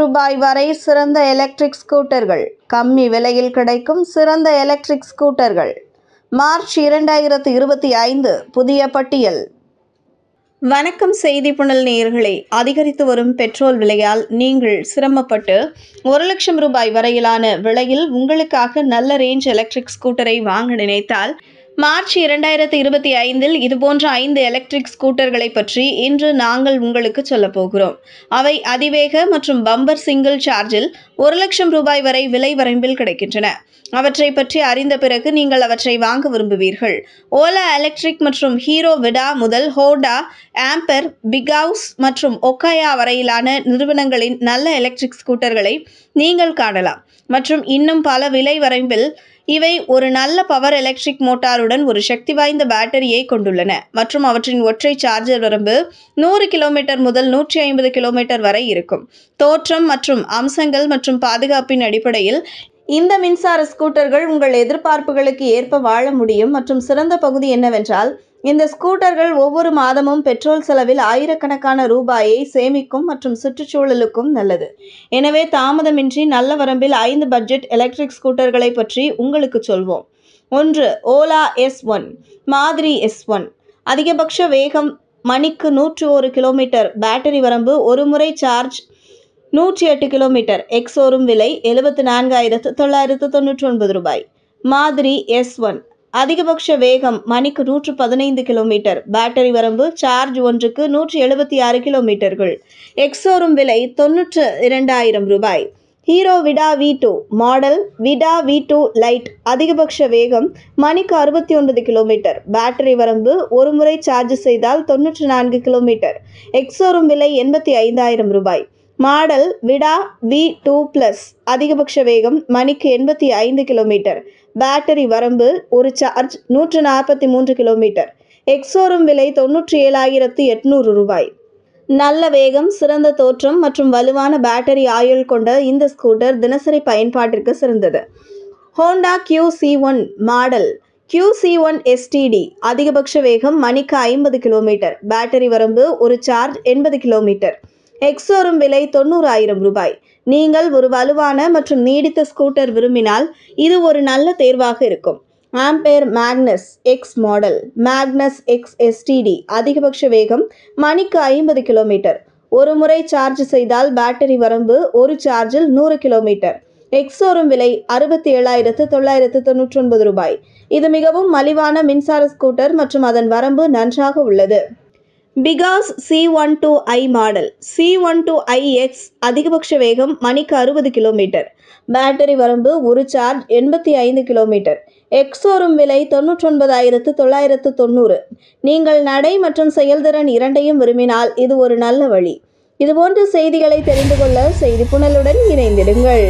ரூபாய் வரை சிறந்த எலக்ட்ரிக் ஸ்கூட்டர்கள். கம்மி விலையில் கிடைக்கும் சிறந்த எலக்ட்ரிக் ஸ்கூட்டர்கள். மார்ச் 2025 புதிய பட்டியல். வணக்கம் செய்தி புனல் நேயர்களே. அதிகரித்து வரும் பெட்ரோல் விலையால் நீங்கள் சிரமப்பட்டு ரூபாய் வரையிலான விலையில் உங்களுக்காக நல்ல ரேஞ்ச் எலக்ட்ரிக் ஸ்கூட்டரை வாங்க நினைத்தால் மார்ச் 2025 இதுபோன்ற 5 எலக்ட்ரிக் ஸ்கூட்டர்களை பற்றி இன்று நாங்கள் உங்களுக்கு சொல்ல போகிறோம். அவை அதிவேக மற்றும் பம்பர் சிங்கிள் சார்ஜில் ரூபாய் வரை விலை வரம்பில் கிடைக்கின்றன. அவற்றை பற்றி அறிந்த பிறகு நீங்கள் அவற்றை வாங்க விரும்புவீர்கள். ஓலா எலக்ட்ரிக் மற்றும் ஹீரோ விடா முதல் ஹோண்டா, ஆம்பர், பிக் ஹவுஸ் மற்றும் ஒக்காயா வரையிலான நிறுவனங்களின் நல்ல எலக்ட்ரிக் ஸ்கூட்டர்களை நீங்கள் காணலாம். மற்றும் இன்னும் பல விலை வரம்பில் இவை ஒரு நல்ல பவர் எலக்ட்ரிக் மோட்டாருடன் ஒரு சக்தி வாய்ந்த பேட்டரியை கொண்டுள்ளன மற்றும் அவற்றின் ஒற்றை சார்ஜர் வரம்பு 100 கிலோமீட்டர் முதல் 150 கிலோமீட்டர் வரை இருக்கும். தோற்றம் மற்றும் அம்சங்கள் மற்றும் பாதுகாப்பின் அடிப்படையில் இந்த மின்சார ஸ்கூட்டர்கள் உங்கள் எதிர்பார்ப்புகளுக்கு ஏற்ப வாழ முடியும். மற்றும் சிறந்த பகுதி என்னவென்றால், இந்த ஸ்கூட்டர்கள் ஒவ்வொரு மாதமும் பெட்ரோல் செலவில் ஆயிரக்கணக்கான ரூபாயை சேமிக்கும் மற்றும் சுற்றுச்சூழலுக்கும் நல்லது. எனவே தாமதமின்றி நல்ல வரம்பில் 5 பட்ஜெட் எலக்ட்ரிக் ஸ்கூட்டர்களை பற்றி உங்களுக்கு சொல்வோம். 1. ஓலா S1 மாதிரி. S1 அதிகபட்ச வேகம் மணிக்கு 101 கிலோமீட்டர். பேட்டரி வரம்பு ஒரு முறை சார்ஜ் 108 கிலோமீட்டர். எக்ஸோரூம் விலை 74,999 ரூபாய். மாதிரி S1 அதிகபட்ச வேகம் மணிக்கு 115 கிலோமீட்டர். பேட்டரி வரம்பு சார்ஜ் ஒன்றுக்கு 176 கிலோமீட்டர்கள். எக்ஸோரூம் விலை 92,000 ரூபாய். ஹீரோ விடா V2 மாடல். விடா V2 லைட் அதிகபட்ச வேகம் மணிக்கு 69 கிலோமீட்டர். பேட்டரி வரம்பு ஒரு முறை சார்ஜ் செய்தால் 94 கிலோமீட்டர். எக்ஸோரூம் விலை 85,000 ரூபாய். மாடல் விடா V2 ப்ளஸ் அதிகபட்ச வேகம் மணிக்கு 85 கிலோமீட்டர். பேட்டரி வரம்பு ஒரு சார்ஜ் 143 கிலோமீட்டர். எக்ஸோரூம் விலை 97,800 ரூபாய். நல்ல வேகம், சிறந்த தோற்றம் மற்றும் வலுவான பேட்டரி ஆயுள் கொண்ட இந்த ஸ்கூட்டர் தினசரி பயன்பாட்டிற்கு சிறந்தது. Honda QC1 model. QC1 STD அதிகபட்ச வேகம் மணிக்கு 50 கிலோமீட்டர். பேட்டரி வரம்பு ஒரு சார்ஜ் 80 கிலோமீட்டர். எக்ஸோரூம் விலை 90,000 ரூபாய். நீங்கள் ஒரு வலுவான மற்றும் நீடித்த ஸ்கூட்டர் விரும்பினால் இது ஒரு நல்ல தேர்வாக இருக்கும். Ampere Magnus X model. Magnus X STD அதிகபட்ச வேகம் மணிக்கு 50 கிலோமீட்டர். ஒரு முறை சார்ஜ் செய்தால் பேட்டரி வரம்பு ஒரு சார்ஜில் 100 கிலோமீட்டர். எக்ஸோரூம் விலை 67,999 ரூபாய். இது மிகவும் மலிவான மின்சார ஸ்கூட்டர் மற்றும் அதன் வரம்பு நன்றாக உள்ளது. Big house C12i model. C12i X அதிகபட்ச வேகம் மணிக்கு 60 கிலோமீட்டர். பேட்டரி வரம்பு ஒரு சார்ஜ் 85 கிலோமீட்டர். எக்ஸோரூம் விலை 99,990. நீங்கள் நடை மற்றும் செயல்திறன் இரண்டையும் விரும்பினால் இது ஒரு நல்ல வழி. இதுபோன்ற செய்திகளை தெரிந்து கொள்ள செய்தி புனலுடன் இணைந்திடுங்கள்.